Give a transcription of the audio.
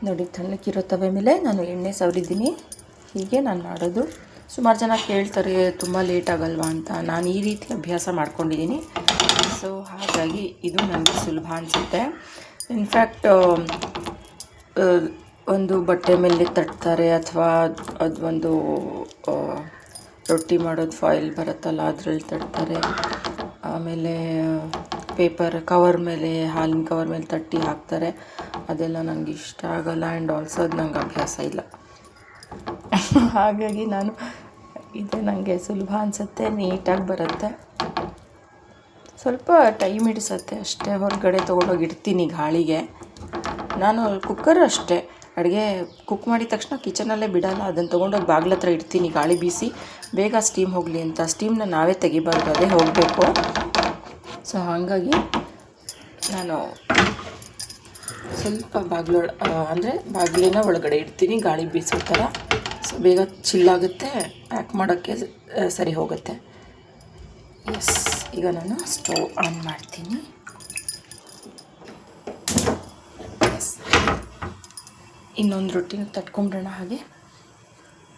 ನೋಡಿ ತಣ್ಣಕ್ಕಿರೋ ತವೆ ಮೇಲೆ ನಾನು ಎಣ್ಣೆ ಸವರಿದ್ದೀನಿ. ಹೀಗೆ ನಾನು ಮಾಡೋದು. ಸುಮಾರು ಜನ ಕೇಳ್ತಾರೆ ತುಂಬ ಲೇಟ್ ಆಗಲ್ವಾ ಅಂತ. ನಾನು ಈ ರೀತಿ ಅಭ್ಯಾಸ ಮಾಡ್ಕೊಂಡಿದ್ದೀನಿ. ಸೊ ಹಾಗಾಗಿ ಇದು ನನಗೆ ಸುಲಭ ಅನಿಸುತ್ತೆ. ಇನ್ಫ್ಯಾಕ್ಟ್ ಒಂದು ಬಟ್ಟೆ ಮೇಲೆ ತಟ್ತಾರೆ ಅಥವಾ ಅದೊಂದು ರೊಟ್ಟಿ ಮಾಡೋದು ಫಾಯಿಲ್ ಬರುತ್ತಲ್ಲ ಅದರಲ್ಲಿ ತಟ್ತಾರೆ. ಆಮೇಲೆ ಪೇಪರ್ ಕವರ್ ಮೇಲೆ, ಹಾಲಿನ ಕವರ್ ಮೇಲೆ ತಟ್ಟಿ ಹಾಕ್ತಾರೆ. ಅದೆಲ್ಲ ನನಗೆ ಇಷ್ಟ ಆಗೋಲ್ಲ. ಆ್ಯಂಡ್ ಆಲ್ಸೋ ಅದು ನಂಗೆ ಅಭ್ಯಾಸ ಇಲ್ಲ. ಹಾಗಾಗಿ ನಾನು ಇದು ನನಗೆ ಸುಲಭ ಅನಿಸುತ್ತೆ, ನೀಟಾಗಿ ಬರುತ್ತೆ. ಸ್ವಲ್ಪ ಟೈಮ್ ಹಿಡಿಸುತ್ತೆ ಅಷ್ಟೇ. ಹೊರಗಡೆ ತೊಗೊಂಡೋಗಿ ಇಡ್ತೀನಿ ಗಾಳಿಗೆ. ನಾನು ಕುಕ್ಕರ್ ಅಷ್ಟೇ, ಅಡುಗೆ ಕುಕ್ ಮಾಡಿದ ತಕ್ಷಣ ಕಿಚನಲ್ಲೇ ಬಿಡೋಲ್ಲ. ಅದನ್ನು ತೊಗೊಂಡೋಗಿ ಬಾಗಿಲ ಹತ್ರ ಇಡ್ತೀನಿ ಗಾಳಿ ಬೀಸಿ ಬೇಗ ಸ್ಟೀಮ್ ಹೋಗಲಿ ಅಂತ. ಸ್ಟೀಮ್ನ ನಾವೇ ತೆಗಿಬಾರ್ದು, ಅದೇ ಹೋಗಬೇಕು. ಸೊ ಹಾಗಾಗಿ ನಾನು ಸ್ವಲ್ಪ ಬಾಗಿಲಿನ ಒಳಗಡೆ ಇಡ್ತೀನಿ ಗಾಳಿ ಬೀಸೋ ಥರ. ಸೊ ಬೇಗ ಚಿಲ್ಲಾಗುತ್ತೆ, ಪ್ಯಾಕ್ ಮಾಡೋಕ್ಕೆ ಸರಿ ಹೋಗುತ್ತೆ. ಎಸ್, ಈಗ ನಾನು ಸ್ಟವ್ ಆನ್ ಮಾಡ್ತೀನಿ. ಎಸ್, ಇನ್ನೊಂದು ರೊಟ್ಟಿನ ತಟ್ಕೊಂಬಿಡೋಣ ಹಾಗೆ.